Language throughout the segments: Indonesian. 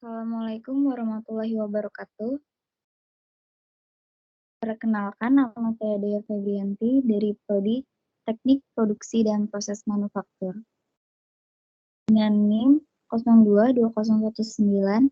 Assalamualaikum warahmatullahi wabarakatuh. Perkenalkan, nama saya Dea Febrianti dari Prodi Teknik Produksi dan Proses Manufaktur dengan NIM 0220190007.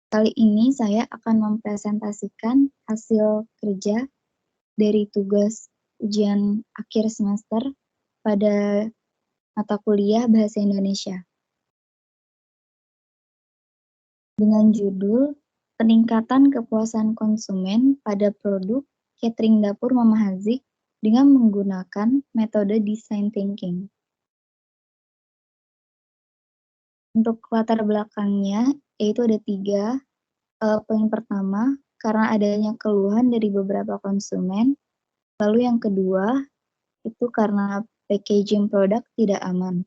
Kali ini saya akan mempresentasikan hasil kerja dari tugas ujian akhir semester pada mata kuliah Bahasa Indonesia dengan judul Peningkatan Kepuasan Konsumen pada Produk Catering Dapur Mama Hazik dengan menggunakan metode Design Thinking. Untuk latar belakangnya, yaitu ada 3. Poin pertama, karena adanya keluhan dari beberapa konsumen. Lalu yang kedua, itu karena packaging produk tidak aman.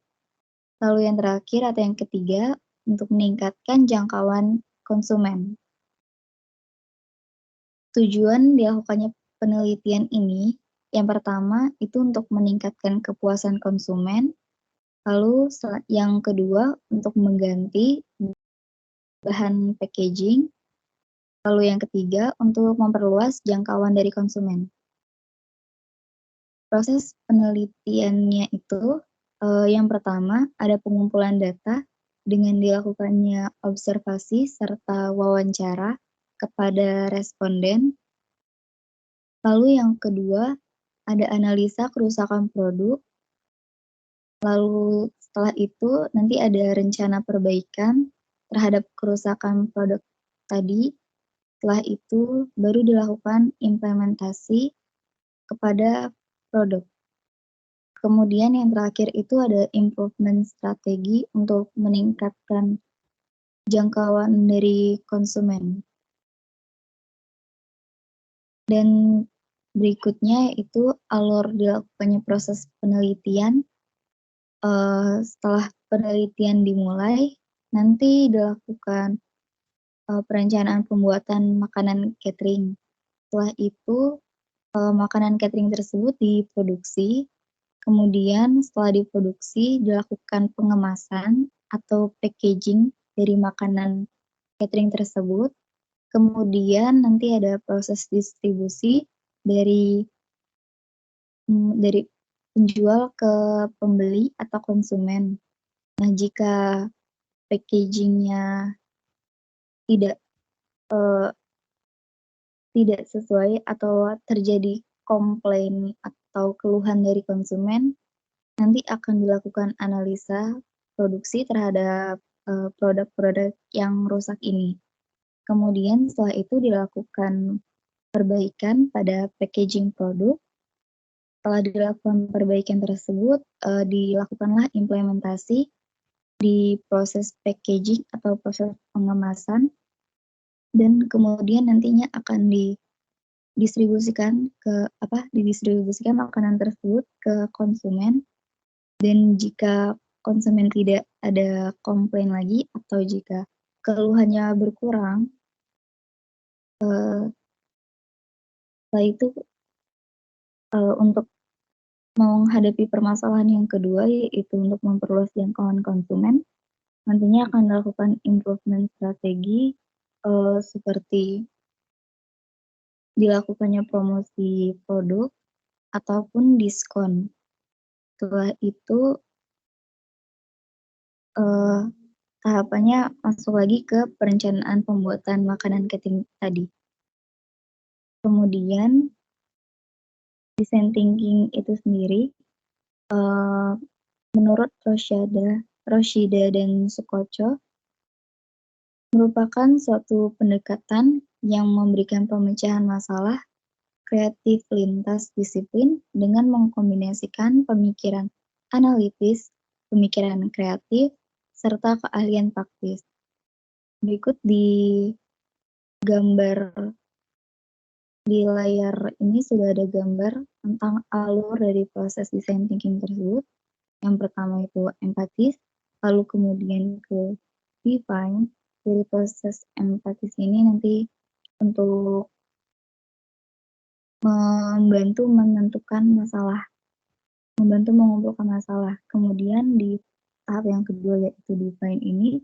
Lalu yang terakhir atau yang ketiga, untuk meningkatkan jangkauan konsumen. Tujuan dilakukannya penelitian ini, yang pertama itu untuk meningkatkan kepuasan konsumen, lalu yang kedua untuk mengganti bahan packaging, lalu yang ketiga untuk memperluas jangkauan dari konsumen. Proses penelitiannya itu, yang pertama ada pengumpulan data dengan dilakukannya observasi serta wawancara kepada responden. Lalu yang kedua, ada analisa kerusakan produk. Lalu setelah itu nanti ada rencana perbaikan terhadap kerusakan produk tadi. Setelah itu baru dilakukan implementasi kepada produk. Kemudian yang terakhir itu ada improvement strategi untuk meningkatkan jangkauan dari konsumen. Dan berikutnya itu alur dilakukannya proses penelitian. Setelah penelitian dimulai, nanti dilakukan perencanaan pembuatan makanan catering. Setelah itu makanan catering tersebut diproduksi. Kemudian setelah diproduksi dilakukan pengemasan atau packaging dari makanan catering tersebut. Kemudian nanti ada proses distribusi dari penjual ke pembeli atau konsumen. Nah, jika packagingnya tidak sesuai atau terjadi komplain atau keluhan dari konsumen, nanti akan dilakukan analisa produksi terhadap produk-produk yang rusak ini. Kemudian setelah itu dilakukan perbaikan pada packaging produk. Setelah dilakukan perbaikan tersebut, dilakukanlah implementasi di proses packaging atau proses pengemasan, dan kemudian nantinya akan didistribusikan makanan tersebut ke konsumen. Dan jika konsumen tidak ada komplain lagi atau jika keluhannya berkurang, setelah itu untuk menghadapi permasalahan yang kedua, yaitu untuk memperluas jangkauan konsumen, nantinya akan dilakukan improvement strategi seperti dilakukannya promosi produk ataupun diskon. Setelah itu tahapannya masuk lagi ke perencanaan pembuatan makanan catering tadi. Kemudian design thinking itu sendiri menurut Roshida dan Sukocho merupakan suatu pendekatan yang memberikan pemecahan masalah kreatif lintas disiplin dengan mengkombinasikan pemikiran analitis, pemikiran kreatif, serta keahlian praktis. Berikut di gambar di layar ini sudah ada gambar tentang alur dari proses design thinking tersebut. Yang pertama itu empatis, lalu kemudian ke define. Dari proses empatis ini nanti untuk membantu mengumpulkan masalah. Kemudian di tahap yang kedua yaitu define ini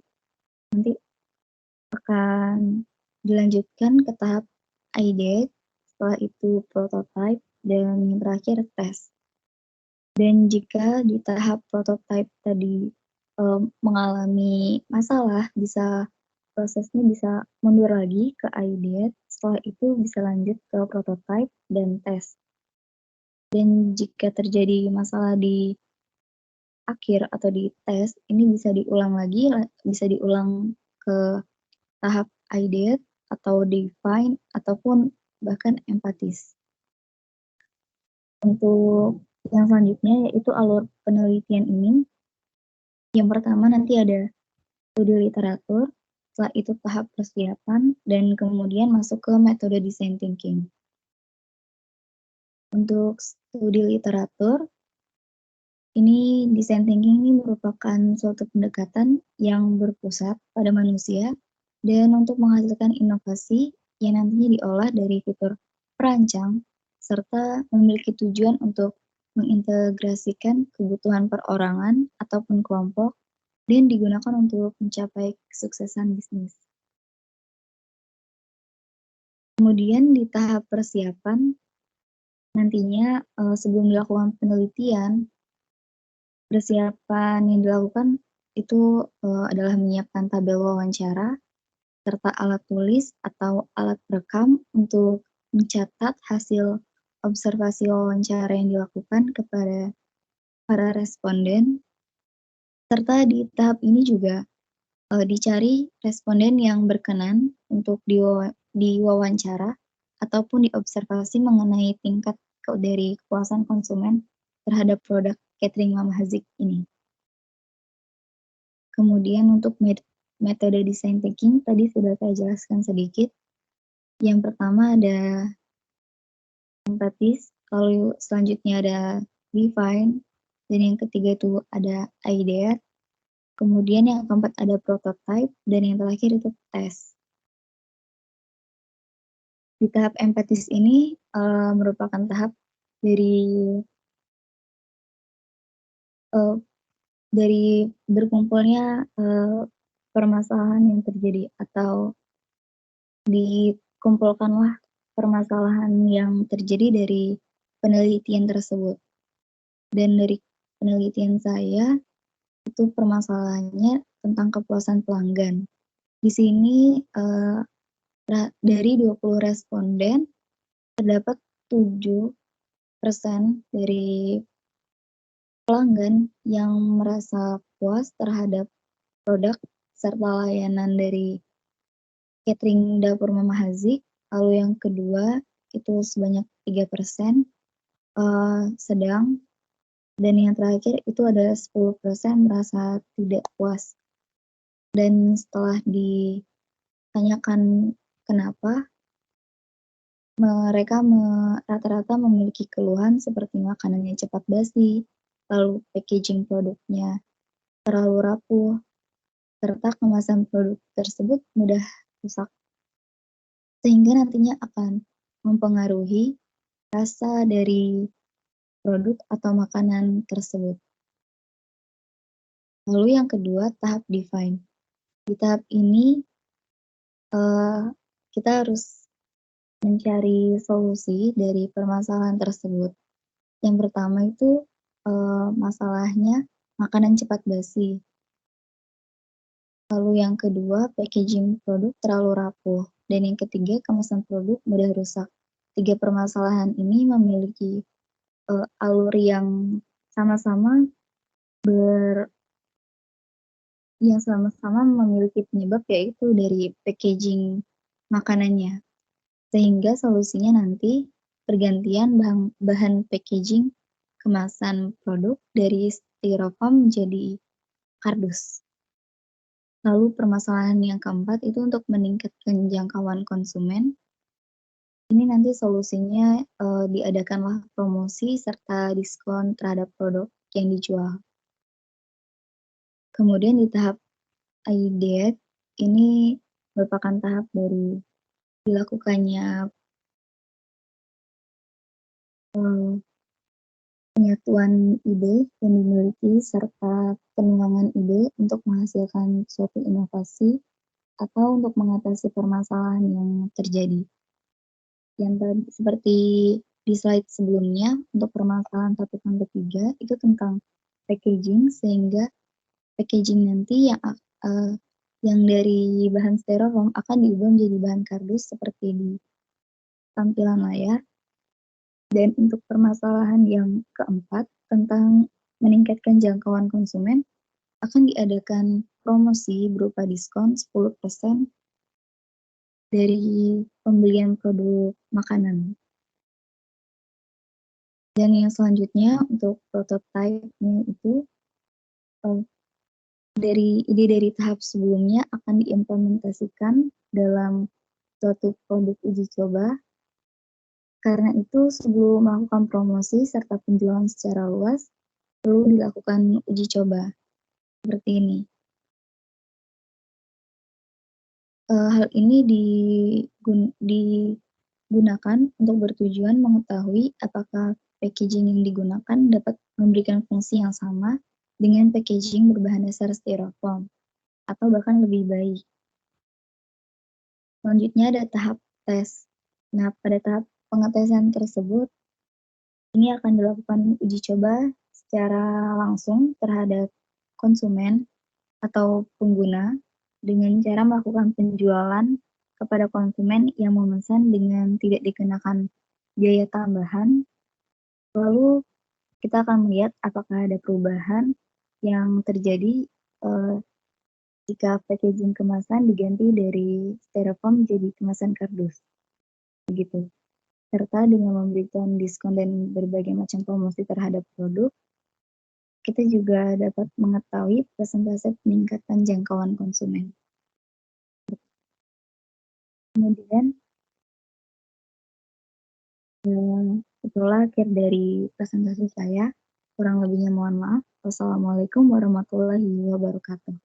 nanti akan dilanjutkan ke tahap ideate, setelah itu prototype, dan yang terakhir tes. Dan jika di tahap prototype tadi, mengalami masalah, prosesnya bisa mundur lagi ke ideate, setelah itu bisa lanjut ke prototype dan tes. Dan jika terjadi masalah di akhir atau di tes, ini bisa diulang lagi, bisa diulang ke tahap ideate atau define ataupun bahkan empatis. Untuk yang selanjutnya yaitu alur penelitian ini, yang pertama nanti ada studi literatur, setelah itu tahap persiapan, dan kemudian masuk ke metode design thinking. Untuk studi literatur, ini design thinking ini merupakan suatu pendekatan yang berpusat pada manusia dan untuk menghasilkan inovasi yang nantinya diolah dari fitur perancang serta memiliki tujuan untuk mengintegrasikan kebutuhan perorangan ataupun kelompok dan digunakan untuk mencapai kesuksesan bisnis. Kemudian di tahap persiapan, nantinya sebelum dilakukan penelitian, persiapan yang dilakukan itu adalah menyiapkan tabel wawancara serta alat tulis atau alat perekam untuk mencatat hasil observasi wawancara yang dilakukan kepada para responden, serta di tahap ini juga dicari responden yang berkenan untuk diwawancara ataupun diobservasi mengenai tingkat dari kepuasan konsumen terhadap produk catering Mama Hazik ini. Kemudian untuk metode design thinking tadi sudah saya jelaskan sedikit. Yang pertama ada empatis, lalu selanjutnya ada define, dan yang ketiga itu ada idea, kemudian yang keempat ada prototype, dan yang terakhir itu tes. Di tahap empatis ini merupakan tahap dari berkumpulnya permasalahan yang terjadi atau dikumpulkanlah permasalahan yang terjadi dari penelitian tersebut. Dan dari penelitian saya, itu permasalahannya tentang kepuasan pelanggan. Di sini dari 20 responden, terdapat 7% dari pelanggan yang merasa puas terhadap produk serta layanan dari catering dapur Mama Hazik. Lalu yang kedua itu sebanyak 3% sedang, dan yang terakhir itu ada 10% merasa tidak puas. Dan setelah ditanyakan kenapa, mereka rata-rata memiliki keluhan seperti makanannya cepat basi, lalu packaging produknya terlalu rapuh, serta kemasan produk tersebut mudah rusak, sehingga nantinya akan mempengaruhi rasa dari produk atau makanan tersebut. Lalu yang kedua, tahap define. Di tahap ini, kita harus mencari solusi dari permasalahan tersebut. Yang pertama itu, masalahnya makanan cepat basi. Lalu yang kedua, packaging produk terlalu rapuh. Dan yang ketiga, kemasan produk mudah rusak. 3 permasalahan ini memiliki alur yang sama-sama memiliki penyebab, yaitu dari packaging makanannya. Sehingga solusinya nanti pergantian bahan packaging kemasan produk dari styrofoam menjadi kardus. Lalu permasalahan yang keempat itu untuk meningkatkan jangkauan konsumen. Ini nanti solusinya diadakanlah promosi serta diskon terhadap produk yang dijual. Kemudian di tahap ideate, ini merupakan tahap dari dilakukannya penyatuan ide yang dimiliki serta pengembangan ide untuk menghasilkan suatu inovasi atau untuk mengatasi permasalahan yang terjadi. Yang tadi seperti di slide sebelumnya, untuk permasalahan 1 sampai 3 itu tentang packaging, sehingga packaging nanti yang dari bahan styrofoam akan diubah menjadi bahan kardus seperti di tampilan layar. Dan untuk permasalahan yang keempat, tentang meningkatkan jangkauan konsumen, akan diadakan promosi berupa diskon 10% dari pembelian produk makanan. Dan yang selanjutnya untuk prototipe-nya itu, dari ide dari tahap sebelumnya akan diimplementasikan dalam suatu produk uji coba. Karena itu, sebelum melakukan promosi serta penjualan secara luas, perlu dilakukan uji coba seperti ini. Hal ini digunakan untuk bertujuan mengetahui apakah packaging yang digunakan dapat memberikan fungsi yang sama dengan packaging berbahan dasar styrofoam atau bahkan lebih baik. Selanjutnya ada tahap tes. Nah, pada tahap pengetesan tersebut, ini akan dilakukan uji coba secara langsung terhadap konsumen atau pengguna dengan cara melakukan penjualan kepada konsumen yang memesan dengan tidak dikenakan biaya tambahan. Lalu kita akan melihat apakah ada perubahan yang terjadi jika packaging kemasan diganti dari styrofoam menjadi kemasan kardus. Begitu. Serta dengan memberikan diskon dan berbagai macam promosi terhadap produk, kita juga dapat mengetahui persentase peningkatan jangkauan konsumen. Kemudian, itulah akhir dari presentasi saya. Kurang lebihnya mohon maaf. Wassalamualaikum warahmatullahi wabarakatuh.